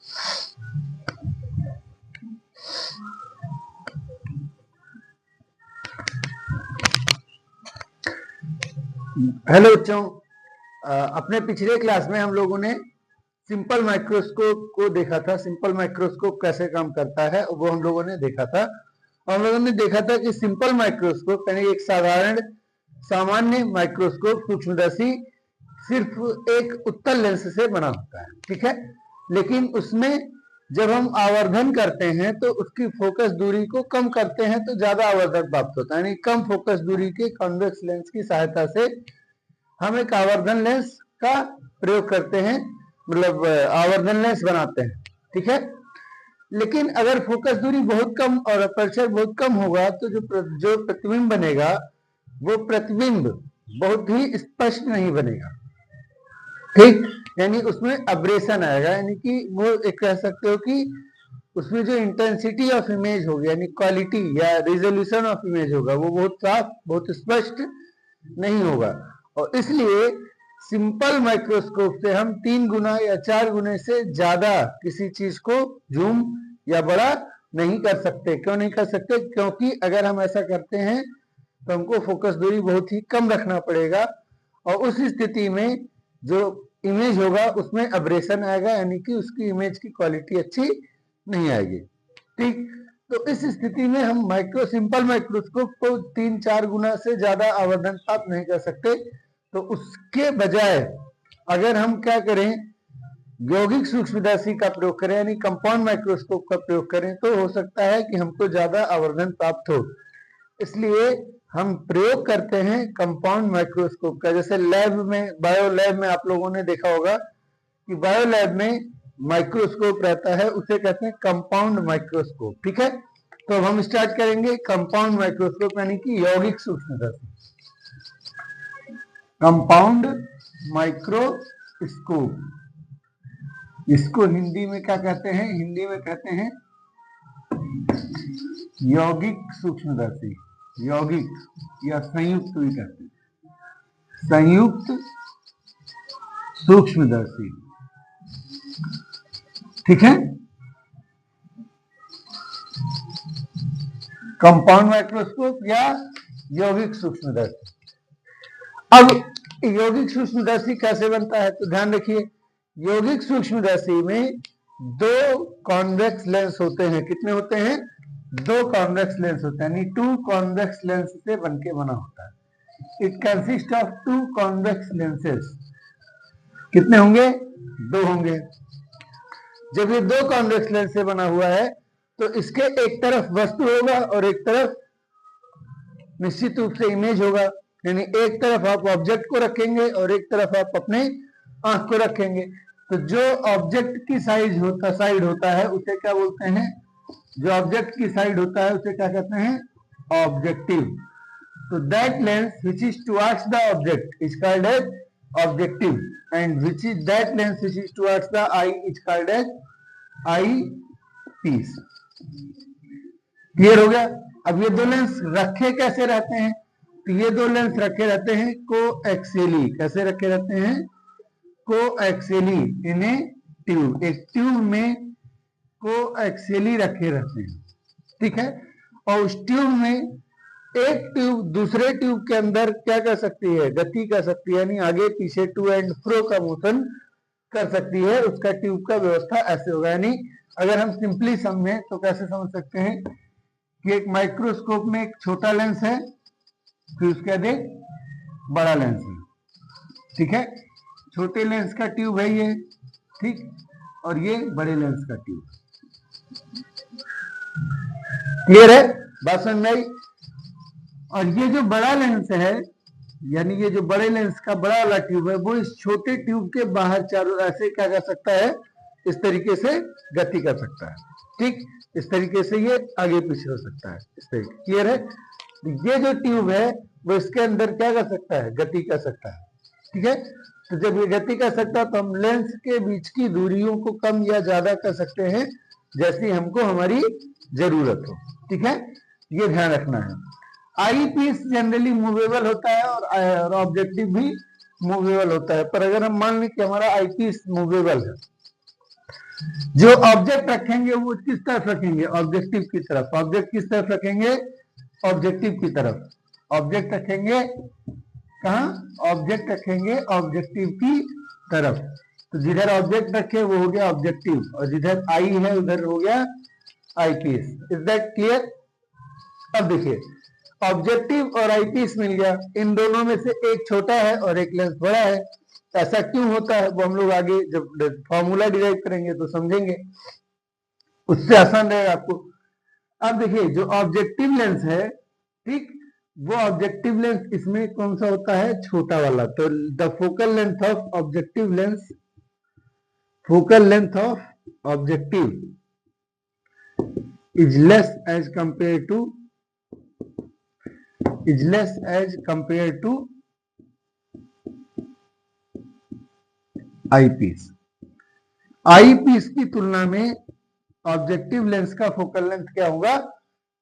Hello बच्चों, अपने पिछले क्लास में हम लोगों ने सिंपल माइक्रोस्कोप को देखा था। सिंपल माइक्रोस्कोप कैसे काम करता है वो हम लोगों ने देखा था। हम लोगों ने देखा था कि सिंपल माइक्रोस्कोप यानी एक साधारण सामान्य माइक्रोस्कोप सूक्ष्मदर्शी सिर्फ एक उत्तल लेंस से बना होता है, ठीक है। लेकिन उसमें जब हम आवर्धन करते हैं तो उसकी फोकस दूरी को कम करते हैं तो ज्यादा आवर्धन प्राप्त होता है। यानी कम फोकस दूरी के कॉन्वेक्स लेंस की सहायता से हम एक आवर्धन लेंस का प्रयोग करते हैं, मतलब आवर्धन लेंस बनाते हैं, ठीक है। लेकिन अगर फोकस दूरी बहुत कम और अपर्चर बहुत कम होगा तो जो प्रतिबिंब बनेगा वो प्रतिबिंब बहुत ही स्पष्ट नहीं बनेगा, ठीक। यानी उसमें अब्रेशन आएगा, यानी कि वो एक कह सकते हो कि उसमें जो इंटेंसिटी ऑफ इमेज होगी यानी क्वालिटी या रिजोल्यूशन ऑफ इमेज होगा वो बहुत साफ, बहुत स्पष्ट नहीं होगा। और इसलिए सिंपल माइक्रोस्कोप से हम 3 गुना या 4 गुने से ज्यादा किसी चीज को जूम या बड़ा नहीं कर सकते। क्यों नहीं कर सकते? क्योंकि अगर हम ऐसा करते हैं तो हमको फोकस दूरी बहुत ही कम रखना पड़ेगा और उस स्थिति में जो इमेज होगा उसमें अब्रेशन आएगा, यानी कि उसकी इमेज की क्वालिटी अच्छी नहीं आएगी, ठीक। तो इस स्थिति में हम सिंपल माइक्रोस्कोप को 3-4 गुना से ज्यादा आवर्धन प्राप्त नहीं कर सकते। तो उसके बजाय अगर हम क्या करें, यौगिक सूक्ष्मदर्शी का प्रयोग करें यानी कंपाउंड माइक्रोस्कोप का प्रयोग करें तो हो सकता है कि हमको ज्यादा आवर्धन प्राप्त हो। इसलिए हम प्रयोग करते हैं कंपाउंड माइक्रोस्कोप का। जैसे लैब में, बायो लैब में आप लोगों ने देखा होगा कि बायो लैब में माइक्रोस्कोप रहता है, उसे कहते हैं कंपाउंड माइक्रोस्कोप, ठीक है। तो अब हम स्टार्ट करेंगे कंपाउंड माइक्रोस्कोप यानी कि यौगिक सूक्ष्मदर्शी। कंपाउंड माइक्रोस्कोप, इसको हिंदी में क्या कहते हैं? हिंदी में कहते हैं यौगिक सूक्ष्मदर्शी। यौगिक या संयुक्त भी कहते हैं, संयुक्त सूक्ष्मदर्शी, ठीक है। कंपाउंड माइक्रोस्कोप या यौगिक सूक्ष्मदर्शी। अब यौगिक सूक्ष्मदर्शी कैसे बनता है तो ध्यान रखिए, यौगिक सूक्ष्मदर्शी में 2 कॉन्वेक्स लेंस होते हैं। कितने होते हैं? 2 कॉन्वेक्स लेंस होते हैं, यानी 2 कॉन्वेक्स लेंस से बनके बना होता है। It consist of 2 convex lenses. कितने होंगे? 2 होंगे। जब ये 2 कॉन्वेक्स लेंस से बना हुआ है तो इसके एक तरफ वस्तु होगा और एक तरफ निश्चित रूप से इमेज होगा। यानी एक तरफ आप ऑब्जेक्ट को रखेंगे और एक तरफ आप अपने आंख को रखेंगे। तो जो ऑब्जेक्ट की साइड होता है उसे क्या बोलते हैं? जो ऑब्जेक्ट की साइड होता है उसे क्या कहते हैं? ऑब्जेक्टिव। तो that lens which is towards the object is called as objective and which is that lens which is towards the eye is called as eyepiece। Clear हो गया? अब ये 2 लेंस रखे कैसे रहते हैं? तो ये 2 लेंस रखे रहते हैं कोएक्सियली। कैसे रखे रहते हैं? कोएक्सियली इन ए ट्यूब। एक ट्यूब में कोएक्सियली रखे रहते हैं, ठीक है। और उस ट्यूब में एक ट्यूब दूसरे ट्यूब के अंदर क्या कर सकती है? गति कर सकती है, यानी आगे पीछे टू एंड फ्रो का मोशन कर सकती है। उसका ट्यूब का व्यवस्था ऐसे होगा। यानी अगर हम सिंपली समझें तो कैसे समझ सकते हैं कि एक माइक्रोस्कोप में एक छोटा लेंस है, फिर उसके बाद एक बड़ा लेंस है, ठीक है। छोटे लेंस का ट्यूब है ये, ठीक, और ये बड़े लेंस का ट्यूब। क्लियर है? बात समझ में आई? और ये जो बड़ा लेंस है, यानी ये जो बड़े लेंस का बड़ा वाला ट्यूब है, वो इस छोटे ट्यूब के बाहर चारों ऐसे क्या कर सकता है? इस तरीके से गति कर सकता है, ठीक। इस तरीके से ये आगे पीछे हो सकता है, इस तरीके। क्लियर है? ये जो ट्यूब है वो इसके अंदर क्या कर सकता है? गति कर सकता है, ठीक है। तो जब ये गति कर सकता है तो हम लेंस के बीच की दूरियों को कम या ज्यादा कर सकते हैं जैसी हमको हमारी जरूरत हो, ठीक है। ये ध्यान रखना है। आई पीस जनरली मूवेबल होता है और ऑब्जेक्टिव भी मूवेबल होता है। पर अगर हम मान लें कि हमारा आई पीस मूवेबल है जो ऑब्जेक्ट रखेंगे वो किस तरफ रखेंगे, ऑब्जेक्टिव की तरफ। ऑब्जेक्ट किस तरफ रखेंगे, ऑब्जेक्टिव की तरफ। ऑब्जेक्ट रखेंगे कहाँ, ऑब्जेक्ट रखेंगे ऑब्जेक्टिव की तरफ। तो जिधर ऑब्जेक्ट रखे वो हो गया ऑब्जेक्टिव, और जिधर आई है उधर हो गया आई पीस। Is that clear? अब देखिए, ऑब्जेक्टिव और आईपीस मिल गया, इन दोनों में से एक छोटा है और एक लेंस बड़ा है। ऐसा क्यों होता है वो हम लोग आगे जब फॉर्मूला डिराइव करेंगे तो समझेंगे, उससे आसान रहेगा आपको। अब देखिए, जो ऑब्जेक्टिव लेंस है, ठीक, वो ऑब्जेक्टिव लेंस इसमें कौन सा होता है, छोटा वाला। तो the focal length of objective lens, focal length of objective is less as compared to eyepiece. Eyepiece की तुलना में ऑब्जेक्टिव लेंस का फोकल लेंथ क्या होगा,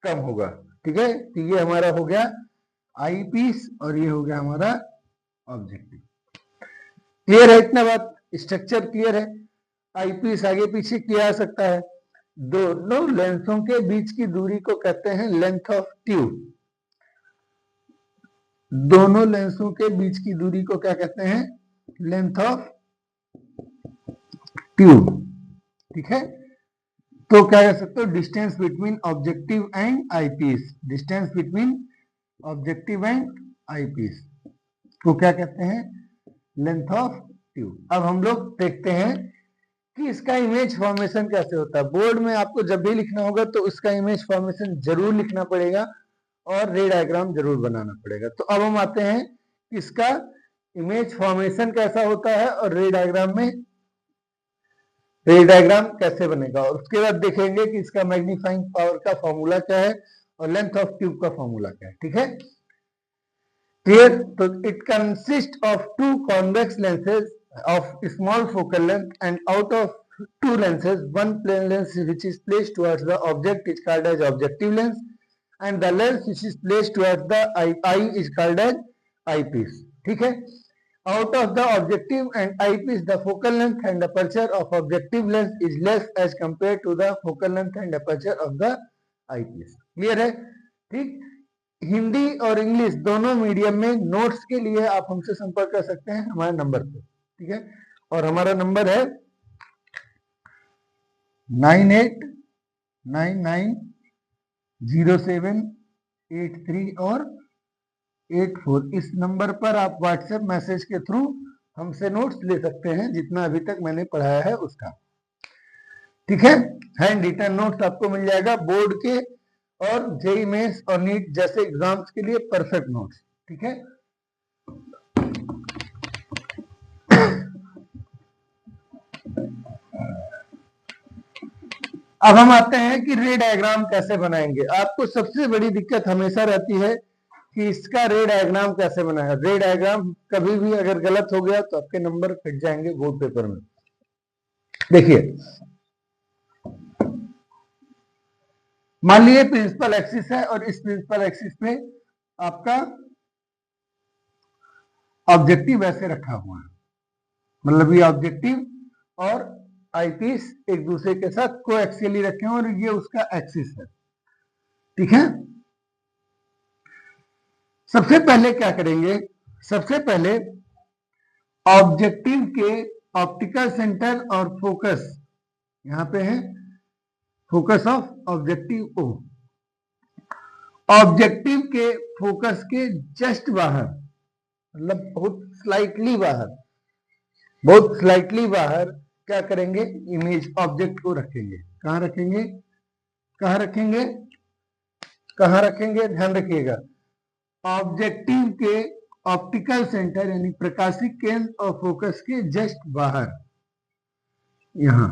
कम होगा। ठीक है, तो ये हमारा हो गया आईपीस और ये हो गया हमारा ऑब्जेक्टिव। क्लियर है इतना बात, स्ट्रक्चर क्लियर है। आईपीस आगे पीछे किया जा सकता है। दोनों लेंसों के बीच की दूरी को कहते हैं लेंथ ऑफ ट्यूब। दोनों लेंसों के बीच की दूरी को क्या कहते हैं, लेंथ ऑफ ट्यूब। ठीक है, तो क्या कह सकते हो, distance between objective and eyepiece. Distance between objective and eyepiece को क्या कहते हैं, लेंथ ऑफ ट्यूब। अब हम लोग देखते हैं कि इसका इमेज फॉर्मेशन कैसे होता है। बोर्ड में आपको जब भी लिखना होगा तो इसका इमेज फॉर्मेशन जरूर लिखना पड़ेगा और रे डायग्राम जरूर बनाना पड़ेगा। तो अब हम आते हैं कि इसका इमेज फॉर्मेशन कैसा होता है और रे डायग्राम में रे डायग्राम कैसे बनेगा, और उसके बाद देखेंगे कि इसका मैग्नीफाइंग पावर का फॉर्मूला क्या है और लेंथ ऑफ ट्यूब का फॉर्मूला क्या है। ठीक है, क्लियर? तो it consist of two convex lenses of small focal length, and out of two lenses, one plane lens which is placed towards the object is called as objective lens, and the lens which is placed towards the eye is called as eyepiece. ठीक है, out of the objective and eyepiece, the focal length and aperture of objective lens is less as compared to the focal length and aperture of the eyepiece. Clear है? ठीक, हिंदी और English दोनों medium में notes के लिए आप हमसे संपर्क कर सकते हैं हमारे नंबर पे। ठीक है, और हमारा नंबर है 98990783 और 84। इस नंबर पर आप व्हाट्सएप मैसेज के थ्रू हमसे नोट्स ले सकते हैं, जितना अभी तक मैंने पढ़ाया है उसका। ठीक है, हैंड रिटन नोट्स आपको मिल जाएगा बोर्ड के और जेईई मेंस और नीट जैसे एग्जाम्स के लिए परफेक्ट नोट्स। ठीक है, अब हम आते हैं कि रे डायग्राम कैसे बनाएंगे। आपको सबसे बड़ी दिक्कत हमेशा रहती है कि इसका रे डायग्राम कैसे बनाएगा। रे डायग्राम कभी भी अगर गलत हो गया तो आपके नंबर कट जाएंगे बोर्ड पेपर में। देखिए, मान लीजिए प्रिंसिपल एक्सिस है और इस प्रिंसिपल एक्सिस पे आपका ऑब्जेक्टिव ऐसे रखा हुआ है, मतलब ये ऑब्जेक्टिव और आईपीस एक दूसरे के साथ कोएक्सियली रखे हैं और ये उसका एक्सिस है। ठीक है, सबसे पहले क्या करेंगे, सबसे पहले ऑब्जेक्टिव के ऑप्टिकल सेंटर और फोकस, यहां पे है focus of objective O, objective के फोकस के जस्ट बाहर, मतलब बहुत स्लाइटली बाहर, बहुत स्लाइटली बाहर क्या करेंगे, इमेज ऑब्जेक्ट को रखेंगे। कहां रखेंगे, कहां रखेंगे, कहां रखेंगे, ध्यान रखिएगा, ऑब्जेक्टिव के ऑप्टिकल सेंटर यानी प्रकाशिक केंद्र और फोकस के जस्ट बाहर, यहां।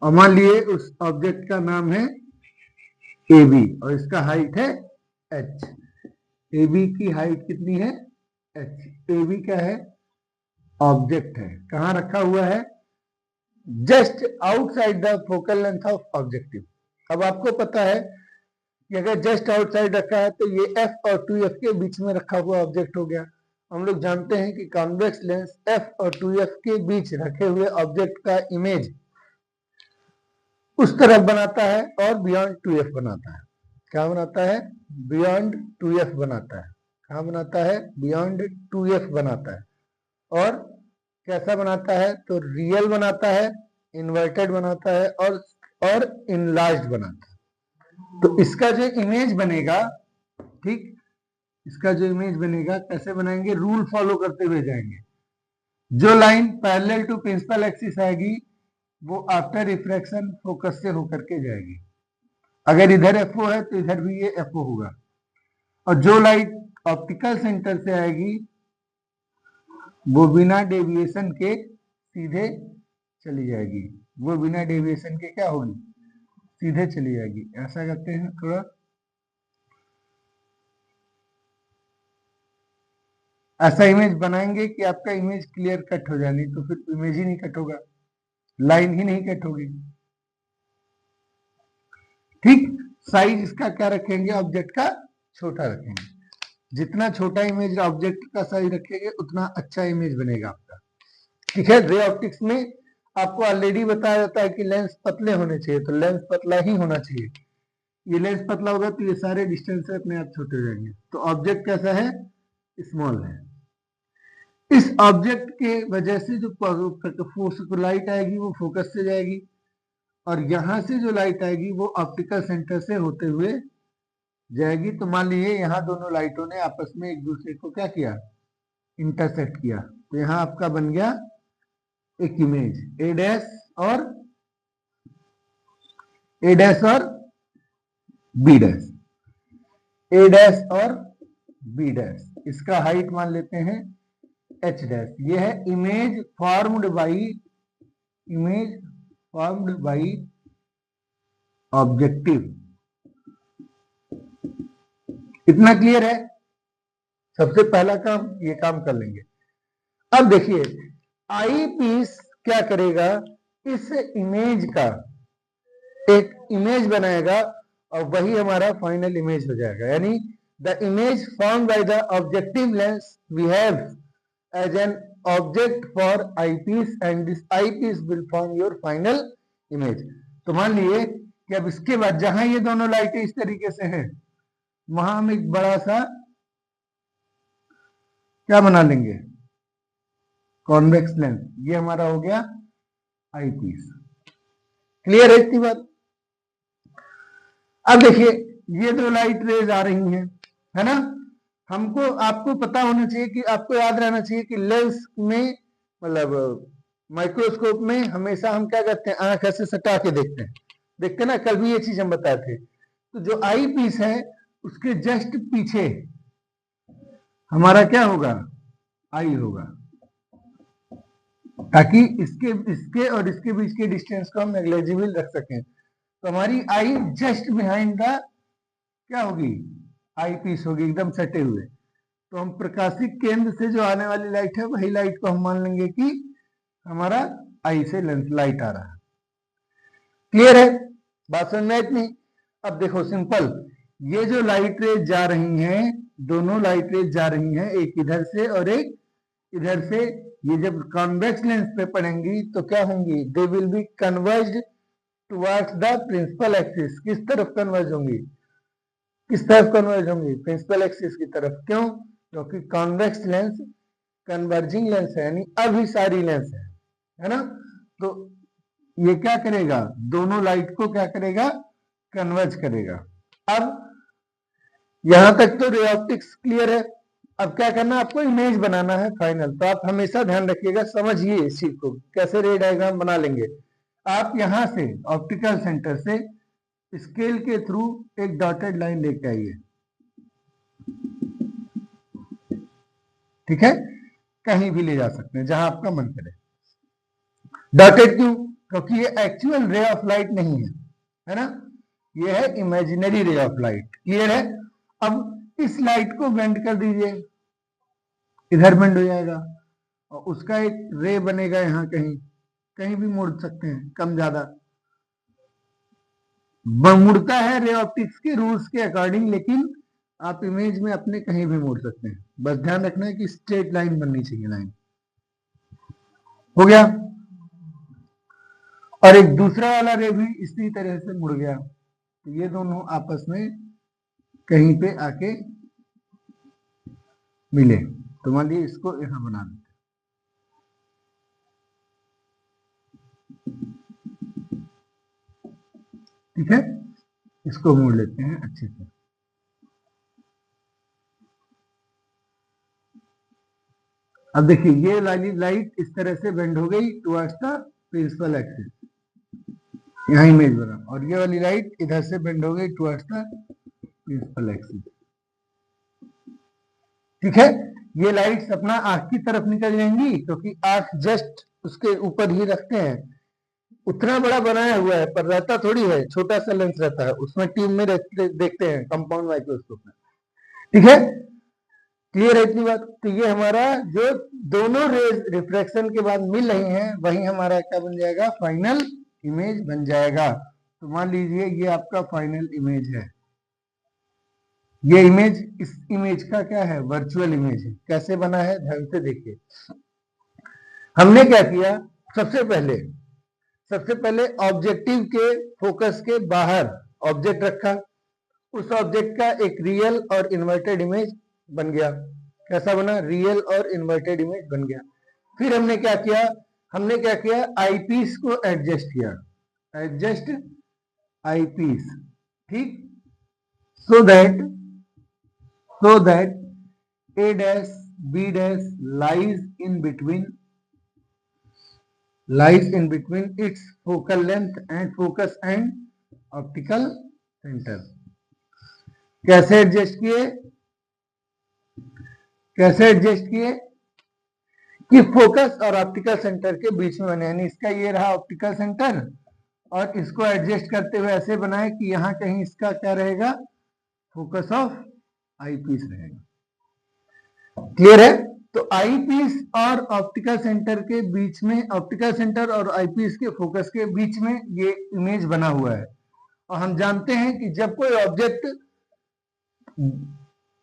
और मान लिए उस ऑब्जेक्ट का नाम है ए बी और इसका हाइट है एच। ए बी की हाइट कितनी है, एच। ए बी क्या है, ऑब्जेक्ट है, कहां रखा हुआ है, just outside the focal length of objective. अब आपको पता है कि अगर जस्ट आउटसाइड रखा है तो ये एफ और 2f के बीच में रखा हुआ ऑब्जेक्ट हो गया। हम लोग जानते हैं कि कॉन्वेक्स लेंस एफ और 2f के बीच रखे हुए ऑब्जेक्ट का इमेज उस तरफ बनाता है और बियॉन्ड 2f बनाता है। क्या बनाता है? बियॉन्ड 2f बनाता है। कहाँ बनाता है? बियॉन्ड 2f बनाता है। और कैसा बनाता है? तो रियल बनाता है, इन्वर्टेड बनाता है और इनलार्ज्ड बनाता है। तो इसका जो इमेज बनेगा, ठीक, इसका जो इमेज बनेगा कैसे बनाएंगे? रूल फॉलो करते हुए जाएंगे। जो line parallel to principal axis आएगी वो आफ्टर रिफ्रैक्शन फोकस से होकर के जाएगी। अगर इधर FO है तो इधर भी ये FO होगा। और जो लाइट ऑप्टिकल सेंटर से आएगी वो बिना डेविएशन के सीधे चली जाएगी। वो बिना डेविएशन के क्या होगी? सीधे चली जाएगी। ऐसा करते हैं, थोड़ा ऐसा इमेज बनाएंगे कि आपका इमेज क्लियर कट हो जाए, नहीं तो फिर इमेज ही नहीं कट होगा, लाइन ही नहीं कट होगी। ठीक, साइज इसका क्या रखेंगे? ऑब्जेक्ट का छोटा रखेंगे। जितना छोटा इमेज ऑब्जेक्ट का साइज रखेंगे उतना अच्छा इमेज बनेगा आपका। ठीक है, रे ऑप्टिक्स में आपको ऑलरेडी बताया जाता है कि लेंस पतले होने चाहिए, तो लेंस पतला ही होना चाहिए। ये लेंस पतला होगा तो ये सारे डिस्टेंस अपने आप छोटे हो जाएंगे। तो ऑब्जेक्ट कैसा है? स्मॉल है। इस ऑब्जेक्ट के वजह से जो लाइट आएगी वो फोकस से जाएगी, और यहां से जो लाइट आएगी वो ऑप्टिकल सेंटर से होते हुए जाएगी। तो मान लीजिए यहाँ दोनों लाइटों ने आपस में एक दूसरे को क्या किया? इंटरसेक्ट किया। तो यहाँ आपका बन गया एक इमेज ए डैश और बी डैश, ए डैश और बी डैश। इसका हाइट मान लेते हैं एच डैश। ये है इमेज फॉर्म्ड बाई ऑब्जेक्टिव। इतना क्लियर है? सबसे पहला काम ये काम कर लेंगे। अब देखिए, आई पीस क्या करेगा? इस इमेज का एक इमेज बनाएगा और वही हमारा फाइनल इमेज हो जाएगा। यानी the image form by the objective lens we have as an object for I piece and this eyepiece will form your final image. तो मान लिए कि अब इसके बाद जहां ये दोनों लाइटें इस तरीके से हैं वहां हम एक बड़ा सा क्या बना लेंगे? Convex lens. ये हमारा हो गया आई पीस। क्लियर है इतनी बात? अब देखिए, ये दो लाइट रेज आ रही हैं, है ना? हमको आपको पता होना चाहिए कि आपको याद रहना चाहिए कि लेंस में मतलब माइक्रोस्कोप में हमेशा हम क्या करते हैं? आंख ऐसे सटा के देखते ना, कल भी ये चीज हम बताए थे। तो जो आई पीस है उसके जस्ट पीछे हमारा क्या होगा? आई होगा, ताकि इसके और इसके बीच के डिस्टेंस को हम नेग्लिजिबल रख सकें। तो हमारी आई जस्ट बिहाइंड द क्या होगी? आई पीस होगी, एकदम सटे हुए। तो हम प्रकाशिक केंद्र से जो आने वाली लाइट है वही लाइट को हम मान लेंगे कि हमारा आई से लाइट आ रहा है। क्लियर है? बात समझ में इतनी? अब देखो सिंपल, ये जो लाइट रेज जा रही हैं, दोनों लाइट रेज जा रही हैं, एक इधर से और एक इधर से। ये जब कॉन्वेक्स लेंस पे पड़ेंगी तो क्या होंगी? They will be converged towards the principal axis. किस तरफ कन्वर्ज होंगी? प्रिंसिपल एक्सिस की तरफ। क्यों? क्योंकि कॉन्वेक्स लेंस कन्वर्जिंग लेंस है, यानी अभिसारी लेंस है ना? तो ये क्या करेगा? दोनों लाइट को क्या करेगा? कन्वर्ज करेगा। अब यहां तक तो रे ऑप्टिक्स क्लियर है। अब क्या करना? आपको इमेज बनाना है फाइनल। तो आप हमेशा ध्यान रखिएगा, समझिए इस चीज को, कैसे रे डायग्राम बना लेंगे। आप यहां से ऑप्टिकल सेंटर से स्केल के थ्रू एक डॉटेड लाइन लेके आइए। ठीक है, कहीं भी ले जा सकते हैं जहां आपका मन करे। डॉटेड क्यों? क्योंकि ये एक्चुअल रे ऑफ लाइट नहीं है ना? ये है imaginary ray of light. Clear है? अब इस लाइट को बेंड कर दीजिए, इधर बेंड हो जाएगा और उसका एक रे बनेगा यहाँ कहीं, कहीं भी मोड़ सकते हैं, कम ज्यादा मुड़ता है रे ऑप्टिक्स के रूल्स के अकॉर्डिंग, लेकिन आप इमेज में अपने कहीं भी मोड़ सकते हैं। बस ध्यान रखना है कि स्ट्रेट लाइन बननी चाहिए। लाइन हो गया। और एक दूसरा वाला रे भी इसी तरह से मुड़ गया, तो ये दोनों आपस में कहीं पे आके मिले। तो मान लीजिए इसको यहां बना देते, ठीक है, इसको मोड़ लेते हैं अच्छे से। अब देखिए ये वाली लाइट इस तरह से बेंड हो गई टुवर्ड्स द प्रिंसिपल एक्सिस, यहाँ इमेज बना, और ये वाली लाइट इधर से बेंड हो गई टुवर्ड्स द प्रिंसिपल एक्सिस, ठीक है। ये लाइट्स अपना आंख की तरफ निकल जाएंगी क्योंकि आंख जस्ट उसके ऊपर ही रखते हैं, उतना बड़ा बनाया हुआ है पर रहता थोड़ी है, छोटा सा लेंस रहता है उसमें, ट्यूब में देखते हैं कंपाउंड माइक्रोस्कोप में, ठीक है। क्लियर है इतनी बात? तो ये हमारा जो दोनों रेज रिफ्रैक्शन के बाद मिल रही हैं वही हमारा क्या बन जाएगा, फाइनल इमेज बन जाएगा। तो मान लीजिए ये आपका फाइनल इमेज है, ये इमेज, इस इमेज का क्या है, वर्चुअल इमेज है। कैसे बना है ध्यान से देखिए। हमने क्या किया, सबसे पहले ऑब्जेक्टिव के फोकस के बाहर ऑब्जेक्ट रखा, उस ऑब्जेक्ट का एक रियल और इन्वर्टेड इमेज बन गया। कैसा बना, रियल और इन्वर्टेड इमेज बन गया। फिर हमने क्या किया, आईपीस को एडजस्ट किया, एडजस्ट आईपीस, ठीक, so that a dash b dash lies in between its focal length and focus and optical center। कैसे एडजस्ट किए कि फोकस और ऑप्टिकल सेंटर के बीच में बने, यानी इसका ये रहा ऑप्टिकल सेंटर, और इसको एडजस्ट करते हुए ऐसे बनाए कि यहाँ कहीं इसका क्या रहेगा, फोकस ऑफ आईपीस रहेगा। क्लियर है? तो आईपीस और ऑप्टिकल सेंटर के बीच में, ऑप्टिकल सेंटर और आईपीस के फोकस के बीच में ये इमेज बना हुआ है। और हम जानते हैं कि जब कोई ऑब्जेक्ट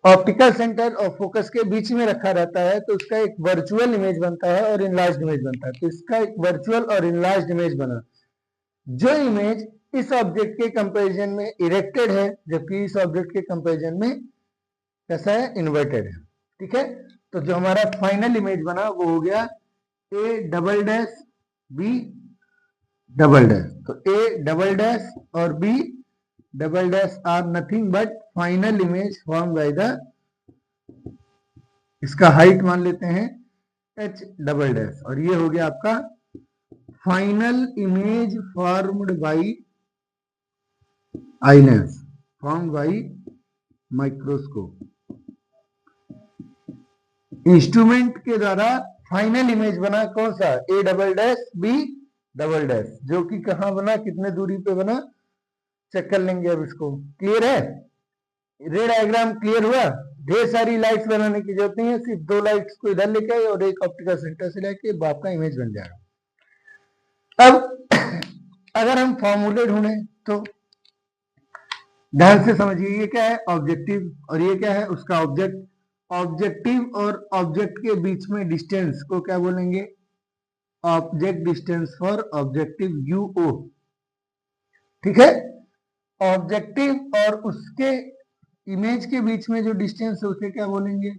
ऑप्टिकल सेंटर और फोकस के बीच में रखा रहता है तो उसका एक वर्चुअल इमेज बनता है और इनलार्ज्ड इमेज बनता है। तो इसका एक वर्चुअल और इनलार्ज्ड इमेज बना, जो इमेज इस ऑब्जेक्ट के कंपैरिजन में इरेक्टेड है, जबकि इस ऑब्जेक्ट के कंपैरिजन में कैसा है, इन्वर्टेड है, ठीक है। तो जो हमारा फाइनल इमेज बना वो हो गया A double dash B double dash. तो ए डबल डैश और B double dash are nothing but final image form by the, इसका हाइट मान लेते हैं एच डबल डैश, और ये हो गया आपका final image formed by eye lens, formed by microscope. Instrument के द्वारा फाइनल इमेज बना कौन सा, A double dash B double dash, जो कि कहां बना, कितने दूरी पे बना, चेक कर लेंगे अब इसको। क्लियर है? रे डायग्राम क्लियर हुआ? ढेर सारी लाइट्स बनाने की जरूरत नहीं है, सिर्फ दो लाइट्स को इधर लेके आए और एक ऑप्टिकल सेंटर से लेके बाप का इमेज बन जाएगा। अब अगर हम फॉर्मूले ढूंढे तो ध्यान से समझिए, ये क्या है, ऑब्जेक्टिव, और ये क्या है, उसका ऑब्जेक्ट। ऑब्जेक्टिव और ऑब्जेक्ट के बीच में डिस्टेंस को क्या बोलेंगे, ऑब्जेक्ट डिस्टेंस फॉर ऑब्जेक्टिव यूओ, ठीक है। ऑब्जेक्टिव और उसके इमेज के बीच में जो डिस्टेंस है उसे क्या बोलेंगे,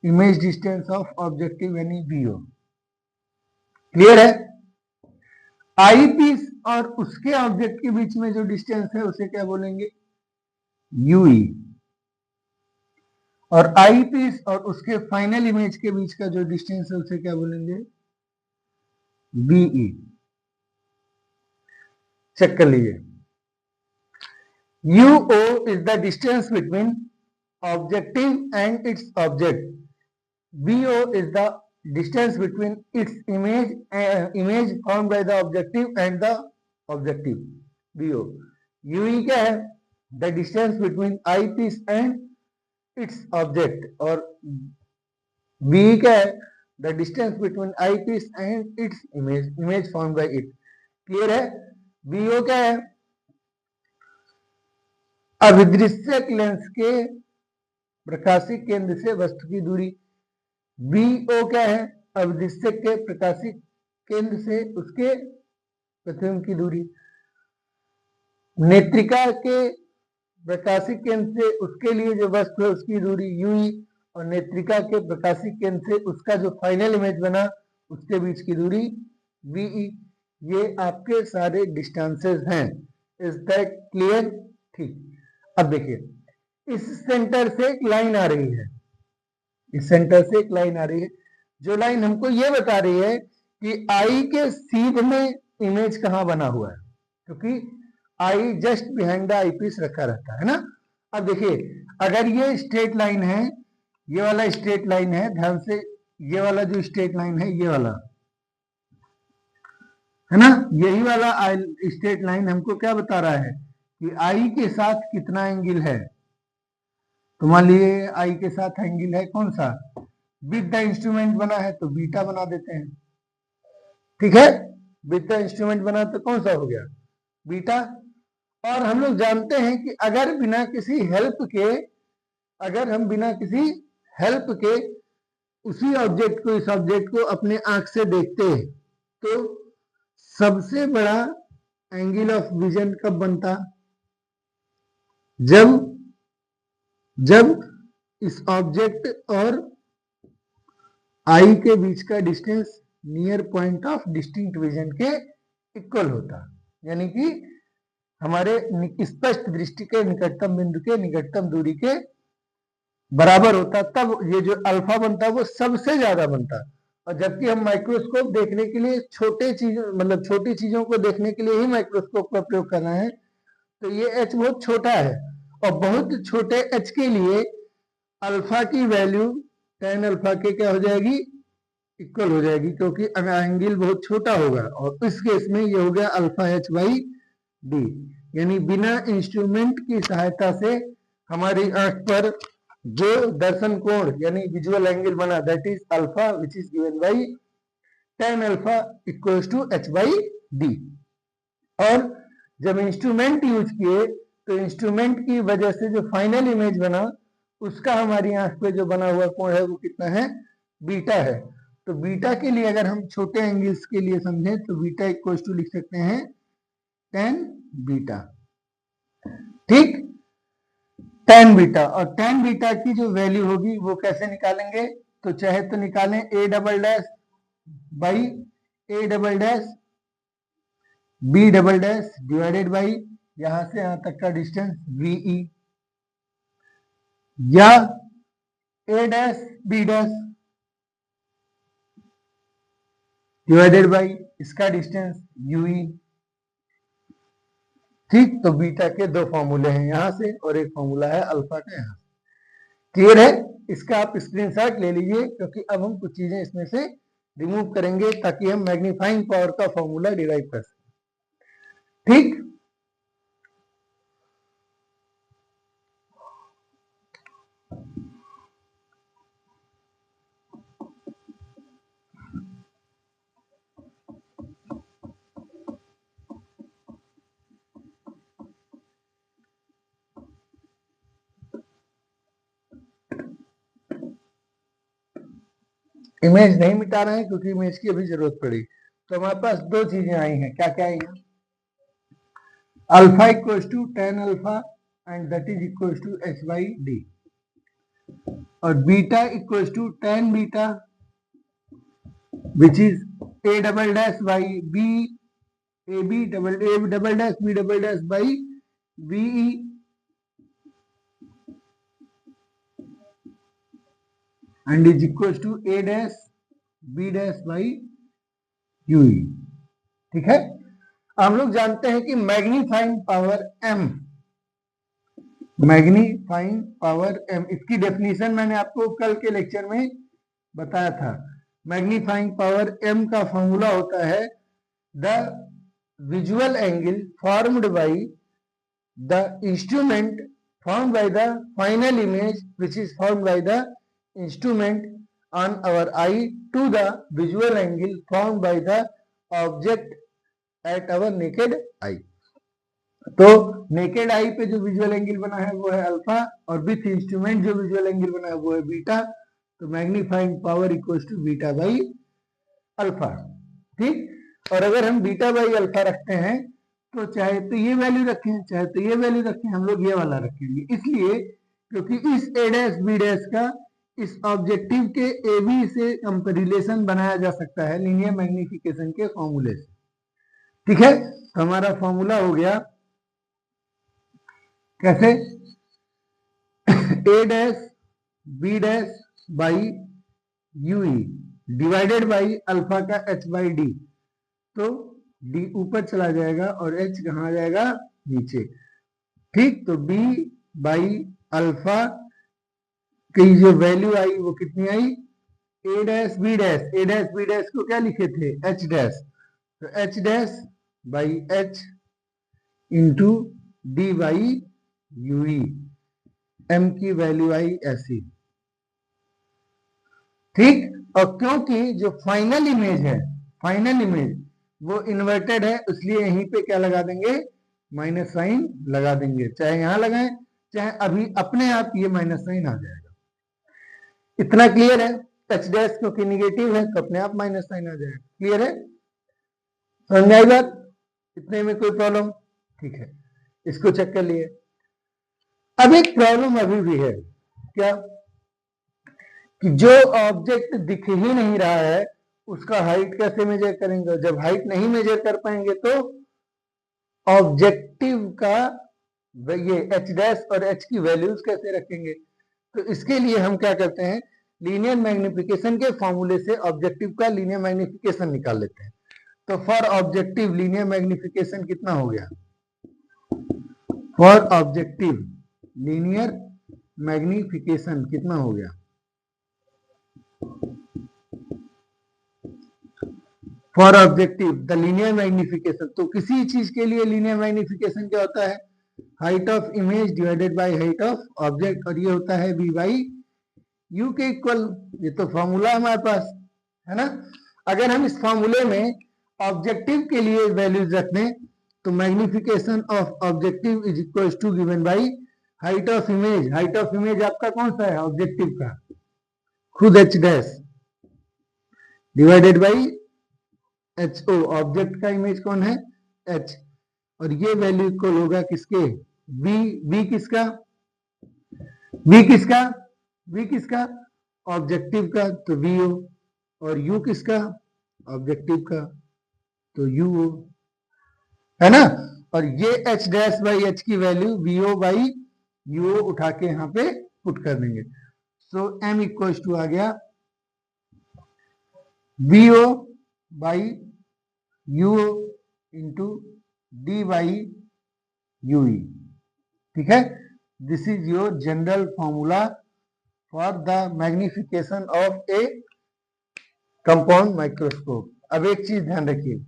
इमेज डिस्टेंस ऑफ ऑब्जेक्टिव यानी बीओ। क्लियर है? आई पीस और उसके ऑब्जेक्ट के बीच में जो डिस्टेंस है उसे क्या बोलेंगे, यूई। और आई पीस और उसके फाइनल इमेज के बीच का जो डिस्टेंस है उसे क्या बोलेंगे, बीई। चेक कर लीजिए, UO is the distance between objective and its object. BO is the distance between its image formed by the objective and the objective. BO. UE क्या है, the distance between eyepiece and its object, और BE क्या है, the distance between eyepiece and its image formed by it. Clear है? BO क्या है, अभिदृश्यक lens के प्रकाशिक केंद्र से वस्तु की दूरी। BO क्या है, अभिदृश्यक के प्रकाशिक केंद्र से उसके प्रतिबिंब की दूरी। नेत्रिका के प्रकाशिक केंद्र से उसके लिए जो वस्तु है उसकी दूरी ui, और नेत्रिका के प्रकाशिक केंद्र से उसका जो फाइनल इमेज बना उसके बीच की दूरी VE। ये आपके सारे डिस्टेंसेस हैं। Is that clear? ठीक। अब देखिए इस सेंटर से एक लाइन आ रही है, इस सेंटर से एक लाइन आ रही है, जो लाइन हमको ये बता रही है कि आई के सीध में इमेज कहाँ बना हुआ है, क्योंकि eye just behind the eyepiece रखा रहता है ना। अब देखिए अगर ये स्ट्रेट लाइन है, ये वाला स्ट्रेट लाइन है, ध्यान से ये वाला जो स्ट्रेट लाइन है ये वाला है ना, यही वाला स्ट्रेट लाइन हमको क्या बता रहा है कि आई के साथ कितना एंगल है। तो मान लीजिए आई के साथ एंगल है कौन सा, विद द इंस्ट्रूमेंट बना है तो बीटा बना देते हैं, ठीक है। विद द इंस्ट्रूमेंट बना तो कौन सा हो गया, बीटा। और हम लोग जानते हैं कि अगर बिना किसी हेल्प के, अगर हम बिना किसी हेल्प के उसी ऑब्जेक्ट को, इस ऑब्जेक्ट को अपने आंख से देखते हैं तो सबसे बड़ा एंगल ऑफ विजन कब बनता, जब इस ऑब्जेक्ट और आई के बीच का distance near point of distinct vision के इक्वल होता, यानी कि हमारे स्पष्ट दृष्टि के निकटतम बिंदु के निकटतम दूरी के बराबर होता, तब ये जो अल्फा बनता वो सबसे ज्यादा बनता। और जबकि हम माइक्रोस्कोप देखने के लिए छोटे चीजों, मतलब छोटी चीजों को देखने के लिए ही माइक्रोस्कोप का प्रयोग कर रहे हैं, तो ये एच बहुत छोटा है, और बहुत छोटे एच के लिए अल्फा की वैल्यू tan अल्फा के क्या हो जाएगी, इक्वल हो जाएगी, क्योंकि एंगल बहुत छोटा होगा। और इस केस में ये हो गया अल्फा एच बाई डी, यानी बिना इंस्ट्रूमेंट की सहायता से हमारी आंख पर जो दर्शन कोण यानी विजुअल एंगल बना, that is alpha which is given by tan alpha equals to H by D. और जब इंस्ट्रूमेंट यूज किए तो इंस्ट्रूमेंट की वजह से जो फाइनल इमेज बना उसका हमारी आंख पे जो बना हुआ कोण है वो कितना है, बीटा है। तो बीटा के लिए अगर हम छोटे एंगल्स के लिए समझें तो बीटा इक्वल्स टू लिख सकते हैं tan बीटा, ठीक, tan बीटा। और tan बीटा की जो वैल्यू होगी वो कैसे निकालेंगे, तो चाहे तो निकालें a double dash by a double dash b double dash divided by यहां से यहां तक का डिस्टेंस VE, या a dash b dash divided by इसका डिस्टेंस UE, ठीक। तो बीटा के दो फॉर्मूले हैं यहां से और एक फॉर्मूला है अल्फा का यहाँ। क्लियर है? इसका आप स्क्रीनशॉट ले लीजिए, क्योंकि अब हम कुछ चीजें इसमें से रिमूव करेंगे ताकि हम मैग्नीफाइंग पावर का फॉर्मूला डिराइव कर सकें, ठीक। इमेज नहीं मिटा रहे हैं क्योंकि इमेज की अभी जरूरत पड़ी। तो हमारे पास दो चीजें आई हैं, क्या क्या आई हैं, alpha equals to tan alpha and that is equals to h by D, और beta equals to tan beta which is a double dash by b double dash b double dash by VE, and is equals to a dash b dash by UE, ठीक है। हम लोग जानते हैं कि magnifying power m, magnifying power m, इसकी definition मैंने आपको कल के लेक्चर में बताया था। मैग्नीफाइंग पावर m का फॉर्मूला होता है the visual angle formed by the instrument formed by the final image which is formed by the instrument on our eye to the visual angle formed by the object at our naked eye। तो naked eye पे जो visual angle बना है वो है alpha, और with instrument जो visual angle बना है वो है बीटा। तो magnifying power equals to beta by alpha, ठीक। और अगर हम बीटा बाई अल्फा रखते हैं तो चाहे तो ये वैल्यू रखें चाहे तो ये वैल्यू रखें, हम लोग ये वाला रखेंगे, इसलिए क्योंकि इस ए डैश बी डैश का इस ऑब्जेक्टिव के ए बी से रिलेशन बनाया जा सकता है लीनियर मैग्निफिकेशन के फॉर्मूले से। ठीक है, तो हमारा फॉर्मूला हो गया कैसे, A dash B dash by U E divided by alpha का एच बाई डी, तो डी ऊपर चला जाएगा और एच कहाँ आ जाएगा, नीचे। ठीक, तो बी बाई अल्फा की जो वैल्यू आई वो कितनी आई, A dash B dash, A dash B dash को क्या लिखे थे, एच डैश, तो H dash by H into D by U E, M की वैल्यू आई ऐसी। ठीक, और क्योंकि जो फाइनल इमेज है, फाइनल इमेज वो इन्वर्टेड है, इसलिए यहीं पे क्या लगा देंगे, माइनस साइन लगा देंगे, चाहे यहां लगाएं चाहे अभी अपने आप ये माइनस साइन आ जाएगा। इतना क्लियर है, एच डैश क्योंकि निगेटिव है तो अपने आप माइनस साइन आ जाएगा। क्लियर है, समझ में आई बात, इतने में कोई प्रॉब्लम, ठीक है, इसको चेक कर लिए। अब एक प्रॉब्लम अभी भी है, क्या कि जो ऑब्जेक्ट दिख ही नहीं रहा है उसका हाइट कैसे मेजर करेंगे, जब हाइट नहीं मेजर कर पाएंगे तो ऑब्जेक्टिव का ये एच डैश और एच की वैल्यूज कैसे रखेंगे, तो इसके लिए हम क्या करते हैं, लीनियर मैग्निफिकेशन के फॉर्मूले से ऑब्जेक्टिव का लीनियर मैग्निफिकेशन निकाल लेते हैं। तो फॉर ऑब्जेक्टिव लीनियर मैग्निफिकेशन कितना हो गया, फॉर ऑब्जेक्टिव लीनियर मैग्निफिकेशन कितना हो गया, for objective the linear magnification, तो किसी चीज के लिए लीनियर मैग्निफिकेशन क्या होता है, height of image divided by height of object, और ये होता है बी बाई यू के इक्वल, ये तो फॉर्मूला हमारे पास है ना। अगर हम इस फॉर्मूले में ऑब्जेक्टिव के लिए वैल्यूज रख दें तो magnification of objective is equal to given by height of image, height of image आपका कौन सा है, ऑब्जेक्टिव का, खुद H dash divided by H O, object का इमेज कौन है, एच, और ये वैल्यू इक्वल होगा किसके, बी, बी किसका, बी किसका, बी किसका, ऑब्जेक्टिव का, तो वी ओ, और यू किसका, ऑब्जेक्टिव का, तो यू ओ, है ना। और ये एच डैश बाई एच की value V O by U O उठा के यहाँ पे पुट कर देंगे, सो एम इक्वल टू आ गया V O by U into D by U E. ठीक है, this is your general formula for the magnification of a compound microscope. अब एक चीज ध्यान रखिए,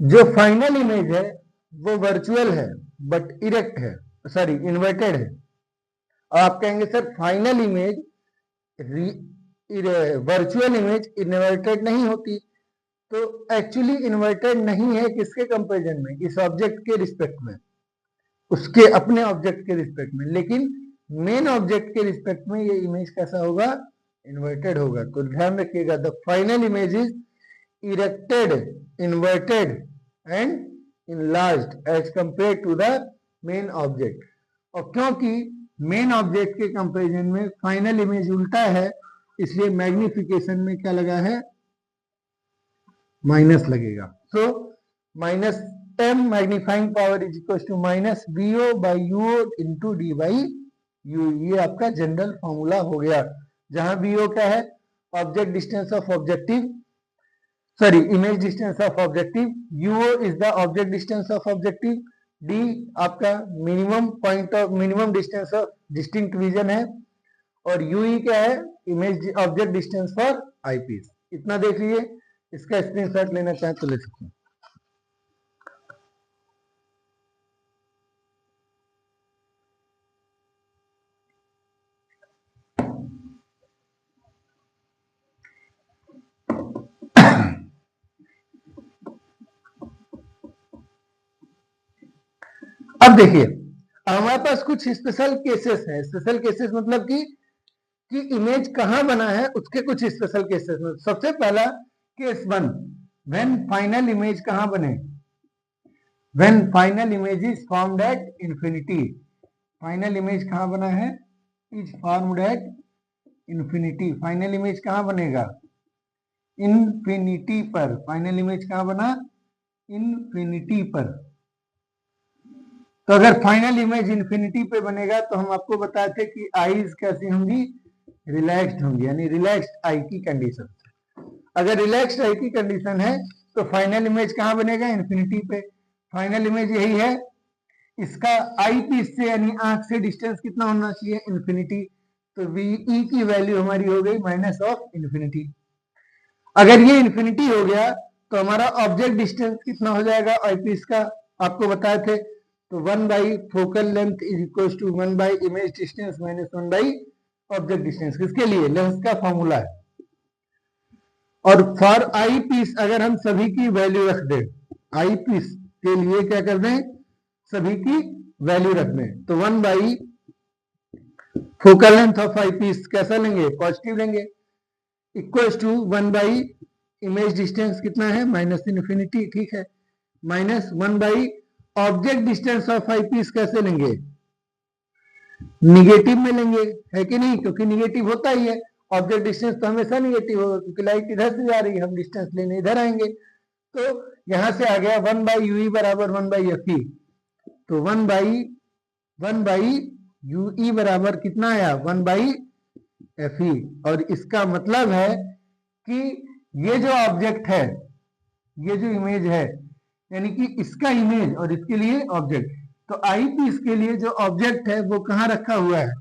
जो फाइनल इमेज है वो वर्चुअल है बट इरेक्ट है, सॉरी इन्वर्टेड है। और आप कहेंगे sir final image virtual image inverted नहीं होती, तो एक्चुअली इन्वर्टेड नहीं है किसके कंपैरिजन में, इस ऑब्जेक्ट के रिस्पेक्ट में, उसके अपने ऑब्जेक्ट के रिस्पेक्ट में, लेकिन मेन ऑब्जेक्ट के रिस्पेक्ट में ये इमेज कैसा होगा, इन्वर्टेड होगा। तो ध्यान रखिएगा, the final image is erected, inverted and enlarged as compared to the main object। और क्योंकि मेन ऑब्जेक्ट के कंपैरिजन में फाइनल इमेज उल्टा है, इसलिए मैग्निफिकेशन में क्या लगा है, माइनस लगेगा। So minus M magnifying power is equal to minus B O by U O into D by U. ये आपका जनरल फॉर्मूला हो गया, जहां बी ओ क्या है, object distance of objective, sorry image distance of objective, UO is the object distance of objective, D आपका minimum point of minimum distance of distinct vision है, और UE क्या है, image object distance for eyepiece. इतना देख लीजिए, इसका screenshot लेना चाहें तो ले सकते हैं। अब देखिए, हमारे पास कुछ स्पेशल केसेस हैं, स्पेशल केसेस मतलब कि इमेज कहां बना है उसके कुछ स्पेशल केसेस में। सबसे पहला केस 1, व्हेन फाइनल इमेज कहां बने, when final image is formed at infinity, final image कहां बना है, is formed at infinity, final image कहां बनेगा, इंफिनिटी पर, फाइनल इमेज कहां बना, इंफिनिटी पर। तो अगर फाइनल इमेज इंफिनिटी पे बनेगा तो हम आपको बताए थे कि आईज कैसी होंगी, रिलैक्स्ड होंगी, यानी रिलैक्स्ड आई की कंडीशन। अगर रिलैक्स्ड आई की कंडीशन है तो फाइनल इमेज कहां बनेगा, इंफिनिटी पे। फाइनल इमेज यही है, इसका आई पीस से यानी आंख से डिस्टेंस कितना होना चाहिए, इंफिनिटी। तो वी ई की वैल्यू हमारी हो गई माइनस ऑफ इंफिनिटी। अगर ये इंफिनिटी हो गया तो हमारा ऑब्जेक्ट डिस्टेंस कितना हो जाएगा आई पीस का, आपको बताए थे। तो 1 by focal length is equal to 1 by image distance minus 1 by object distance, किसके लिए, लेंस का फॉर्मूला है। और फॉर आई पीस अगर हम सभी की वैल्यू रख दें, आई पीस के लिए क्या कर दें, सभी की वैल्यू रख दें, तो 1 by focal length of eye piece कैसा लेंगे, पॉजिटिव लेंगे, equal to 1 by image distance कितना है, माइनस इन्फिनिटी, ठीक है, minus 1 by object distance of eye piece कैसे लेंगे, निगेटिव में लेंगे, है कि नहीं, क्योंकि निगेटिव होता ही है, ऑब्जेक्ट डिस्टेंस तो हमेशा निगेटिव होगा क्योंकि लाइट इधर से जा रही है, हम डिस्टेंस लेने इधर आएंगे। तो यहां से आ गया 1 बाई यू बराबर 1 बाई एफ ई, तो 1 बाई यू बराबर कितना आया, 1 बाई एफ ई। और इसका मतलब है कि ये जो ऑब्जेक्ट है, ये जो इमेज है, यानी कि इसका इमेज और इसके लिए ऑब्जेक्ट, तो आई पीस के लिए जो ऑब्जेक्ट है वो कहाँ रखा हुआ है,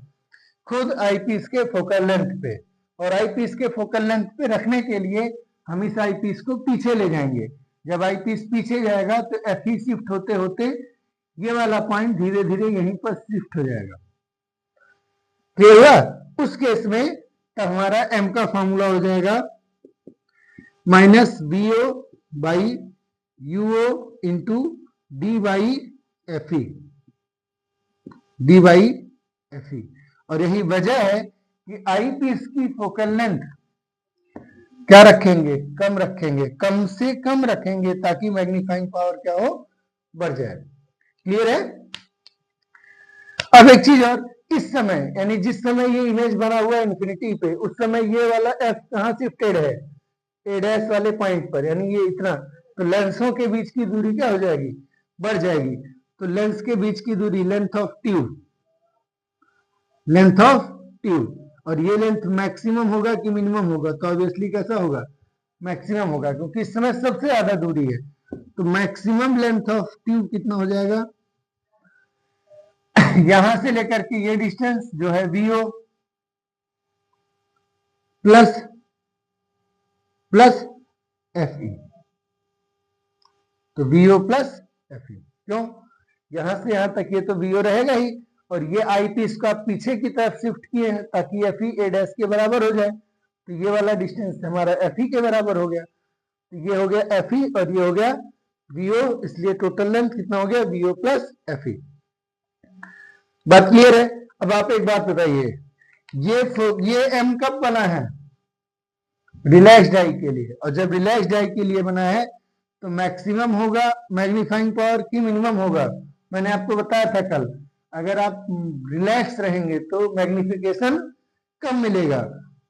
खुद आई पीस के फोकल लेंथ पे। और आई पीस के फोकल लेंथ पे रखने के लिए हम इस आई पीस को पीछे ले जाएंगे। जब आई पीस पीछे जाएगा तो एफ ई शिफ्ट होते होते ये वाला पॉइंट धीरे धीरे यहीं पर शिफ्ट हो जाएगा, क्लियर हुआ। उस केस में तो हमारा एम का फॉर्मूला हो जाएगा minus B O by U O into D by F E, D by F E. और यही वजह है कि आई पीस की फोकल लेंथ क्या रखेंगे, कम रखेंगे, कम से कम रखेंगे ताकि मैग्नीफाइंग पावर क्या हो, बढ़ जाए, क्लियर है। अब एक चीज और, इस समय यानी जिस समय ये इमेज बना हुआ है इन्फिनिटी पे, उस समय ये वाला एफ कहां शिफ्टेड है, ए डैश वाले पॉइंट पर, यानी ये इतना, तो लेंसों के बीच की दूरी क्या हो जाएगी, बढ़ जाएगी। तो लेंस के बीच की दूरी length of tube, length of tube, और ये लेंथ मैक्सिमम होगा कि मिनिमम होगा, तो ऑब्वियसली कैसा होगा, मैक्सिमम होगा, क्योंकि इस समय सबसे ज्यादा दूरी है। तो मैक्सिमम लेंथ ऑफ ट्यूब कितना हो जाएगा, यहां से लेकर के ये डिस्टेंस जो है V O plus plus F E, तो वीओ प्लस एफ ई, क्यों, यहां से यहां तक ये तो वीओ रहेगा ही, और ये आई पीस को आप पीछे की तरफ शिफ्ट किए हैं ताकि एफ ई ए डैश के बराबर हो जाए, तो ये वाला डिस्टेंस हमारा एफ ई के बराबर हो गया, तो ये हो गया एफ ई और ये हो गया वीओ, इसलिए टोटल लेंथ कितना हो गया, वीओ प्लस एफ ई। बात क्लियर है। अब आप एक बात बताइए, ये एम कब बना है, रिलैक्स डाई के लिए, और जब रिलैक्स डाई के लिए बना है तो मैक्सिमम होगा मैग्नीफाइंग पावर की मिनिमम होगा, मैंने आपको बताया था कल, अगर आप रिलैक्स रहेंगे तो मैग्निफिकेशन कम मिलेगा,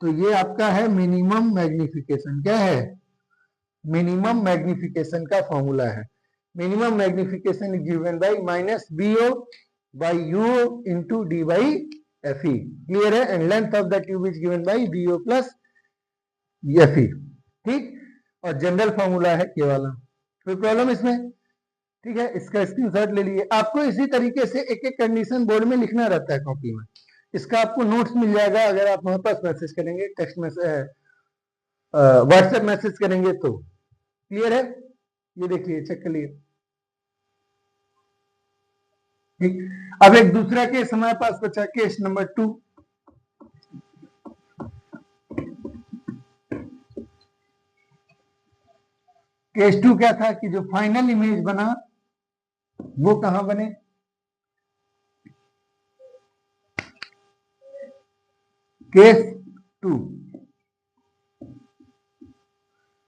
तो ये आपका है मिनिमम मैग्निफिकेशन, क्या है, मिनिमम मैग्निफिकेशन का फॉर्मूला है। Minimum magnification is given by minus B O by U into D by F E, clear है। And length of the tube is given by B O plus F E, ठीक। और general formula है के वाला, कोई problem इसमें, ठीक है, इसका स्क्रीनशॉट ले लिए। आपको इसी तरीके से एक एक कंडीशन बोर्ड में लिखना रहता है कॉपी में, इसका आपको नोट्स मिल जाएगा अगर आप हमारे पास मैसेज करेंगे, टेक्स्ट मैसेज, व्हाट्सएप मैसेज करेंगे तो, क्लियर है। ये देखिए, चेक कर लिए, ठीक। अब एक दूसरा केस हमारे पास बचा, केस नंबर 2। केस 2 क्या था कि जो फाइनल इमेज बना वो कहां बने, case 2,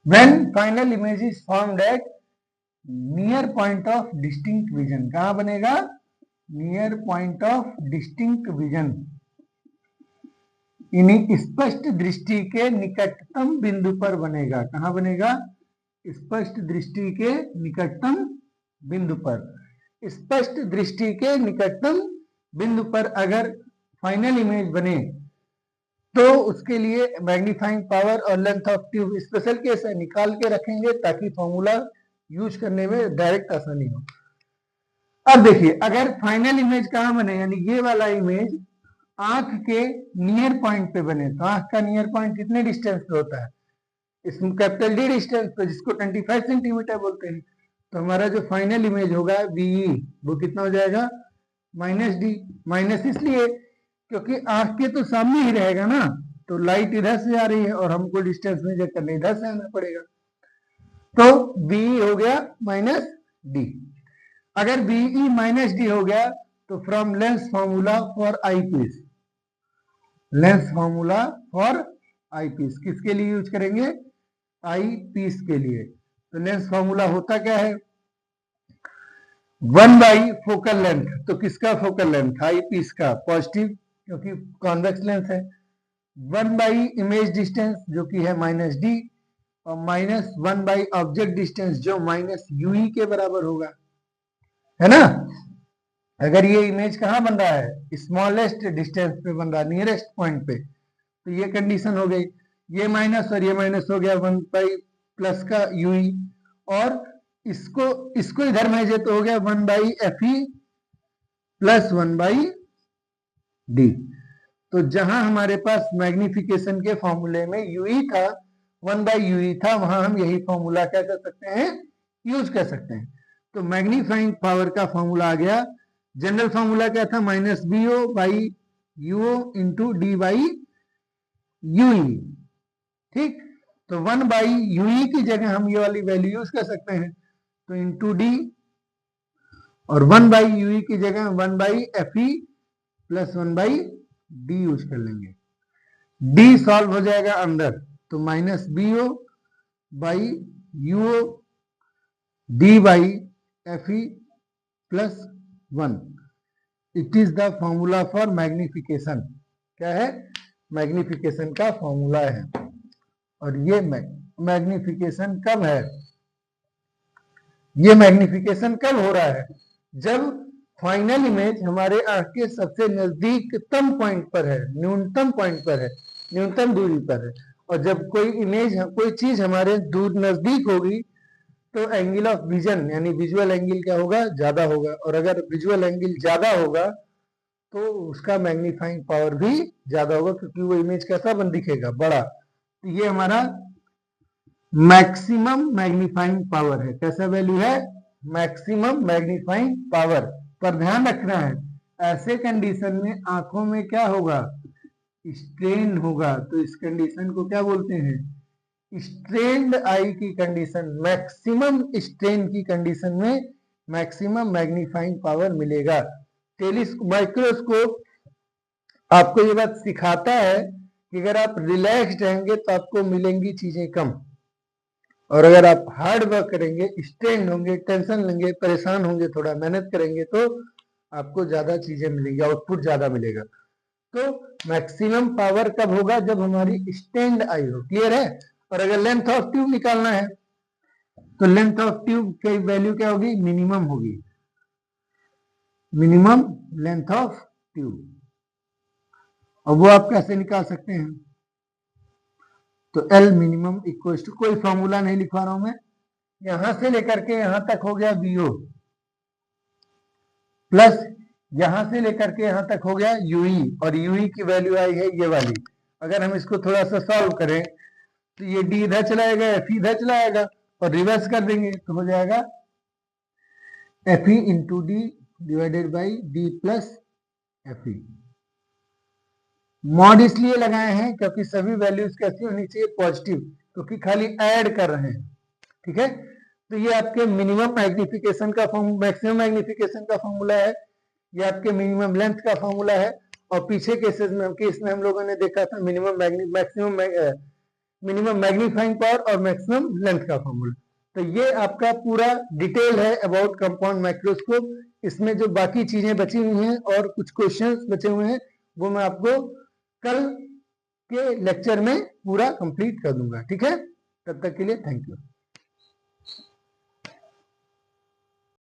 when final image is formed at near point of distinct vision, कहां बनेगा? Near point of distinct vision, यानी स्पष्ट दृष्टि के निकटतम बिंदु पर बनेगा। कहां बनेगा? स्पष्ट दृष्टि के निकटतम बिंदु पर। स्पष्ट दृष्टि के निकटतम बिंदु पर अगर फाइनल इमेज बने तो उसके लिए मैग्नीफाइंग पावर और length of tube special case है, निकाल के रखेंगे ताकि फॉर्मूला यूज करने में डायरेक्ट आसानी हो। अब देखिए, अगर फाइनल इमेज कहां बने, यानी ये वाला इमेज आंख के नियर पॉइंट पे बने, तो आंख का नियर पॉइंट कितने डिस्टेंस पे होता है? इसमें कैपिटल डी डिस्टेंस पे, जिसको 25 सेंटीमीटर बोलते हैं। तो हमारा जो फाइनल इमेज होगा बीई, वो कितना हो जाएगा? Minus D. माइनस इसलिए क्योंकि आंख के तो सामने ही रहेगा ना, तो लाइट इधर से आ रही है और हमको डिस्टेंस मेजर करने इधर से आना पड़ेगा, तो बीई हो गया माइनस डी। अगर बीई माइनस डी हो गया तो from lens formula for I piece, lens formula for I piece किसके लिए यूज करेंगे? आई पीस के लिए। तो लेंस फॉर्मूला होता क्या है? 1 बाई फोकल लेंथ, तो किसका फोकल लेंथ? आई पीस का, पॉजिटिव क्योंकि कॉन्वेक्स लेंस है। 1 बाई इमेज डिस्टेंस जो कि है माइनस डी, और माइनस 1 बाई ऑब्जेक्ट डिस्टेंस जो माइनस यूई के बराबर होगा, है ना। अगर ये इमेज कहाँ बन रहा है? स्मॉलेस्ट डिस्टेंस पे बन रहा है, नियरेस्ट पॉइंट पे, तो ये कंडीशन हो गई। ये माइनस और ये माइनस हो गया 1 बाई प्लस का यूई, और इसको इधर भेजे तो हो गया 1 by F E plus 1 by D. तो जहां हमारे पास मैग्निफिकेशन के फॉर्मूले में यूई था, 1 बाई यूई था, वहां हम यही फॉर्मूला क्या कर सकते हैं? यूज कर सकते हैं। तो मैग्नीफाइंग पावर का फॉर्मूला आ गया। जनरल फॉर्मूला क्या था? Minus B O by U O into D by U E. ठीक, तो 1 बाई यूई की जगह हम ये वाली वैल्यू यूज कर सकते हैं, तो इंटू डी, और 1 बाई यूई की जगह 1 by F E plus 1 by D use कर लेंगे। डी सॉल्व हो जाएगा अंदर, तो minus B O by U O D by F E plus 1। It is the formula for magnification. क्या है? मैग्निफिकेशन का फॉर्मूला है। और ये मैग्निफिकेशन कब है? ये मैग्निफिकेशन कब हो रहा है? जब फाइनल इमेज हमारे आंख के सबसे नजदीकतम पॉइंट पर है, न्यूनतम पॉइंट पर है, न्यूनतम दूरी पर है। और जब कोई इमेज, कोई चीज हमारे दूर नजदीक होगी तो एंगल ऑफ विजन यानी विजुअल एंगल क्या होगा? ज्यादा होगा। और अगर विजुअल एंगल ज्यादा होगा तो उसका मैग्नीफाइंग पावर भी ज्यादा होगा, क्योंकि वो इमेज कैसा बन दिखेगा? बड़ा। तो ये हमारा मैक्सिमम मैग्नीफाइंग पावर है। कैसा वैल्यू है? Maximum magnifying power. पर ध्यान रखना है, ऐसे कंडीशन में आंखों में क्या होगा? स्ट्रेन होगा। तो इस कंडीशन को क्या बोलते हैं? स्ट्रेन्ड आई की कंडीशन। मैक्सिमम स्ट्रेन की कंडीशन में मैक्सिमम मैग्नीफाइंग पावर मिलेगा। माइक्रोस्कोप आपको ये बात सिखाता है कि अगर आप रिलैक्स्ड रहेंगे तो आपको मिलेंगी चीजें कम, और अगर आप हार्ड वर्क करेंगे, स्ट्रेन होंगे, टेंशन लेंगे, परेशान होंगे, थोड़ा मेहनत करेंगे, तो आपको ज्यादा चीजें मिलेंगी, आउटपुट ज्यादा मिलेगा। तो मैक्सिमम पावर कब होगा? जब हमारी स्टैंड आई हो। क्लियर है? और अगर लेंथ ऑफ ट्यूब निकालना है तो लेंथ ऑफ ट्यूब की वैल्यू क्या होगी? मिनिमम होगी, मिनिमम लेंथ ऑफ ट्यूब। और वो आप कैसे निकाल सकते हैं? तो एल मिनिमम इक्वल टू, कोई फॉर्मूला नहीं लिखवा रहा हूं मैं, यहां से लेकर के यहां तक हो गया बीओ, प्लस यहां से लेकर के यहां तक हो गया यूई, और यूई की वैल्यू आई है ये वाली। अगर हम इसको थोड़ा सा सॉल्व करें तो ये डी इधर चलाएगा, एफ इधर चलाएगा, और रिवर्स कर देंगे तो हो जाएगा F E into D divided by D plus F E. Mod इसलिए लगाए हैं क्योंकि सभी वैल्यूज कैसी होनी चाहिए? पॉजिटिव, क्योंकि खाली ऐड कर रहे हैं। ठीक है, तो ये आपके मिनिमम मैग्निफिकेशन का मैक्सिमम मैग्निफिकेशन का फॉर्मूला है, ये आपके मिनिमम लेंथ का फॉर्मूला है। और पीछे केसेस में हम लोगों ने देखा था minimum maximum minimum magnifying power और मैक्सिमम लेंथ का फॉर्मूला। तो ये आपका पूरा डिटेल है अबाउट कंपाउंड माइक्रोस्कोप। इसमें जो बाकी चीजें बची हुई हैं और कुछ क्वेश्चंस बचे हुए हैं वो मैं आपको कल के लेक्चर में पूरा कंप्लीट कर दूंगा। ठीक है, तब तक के लिए थैंक यू।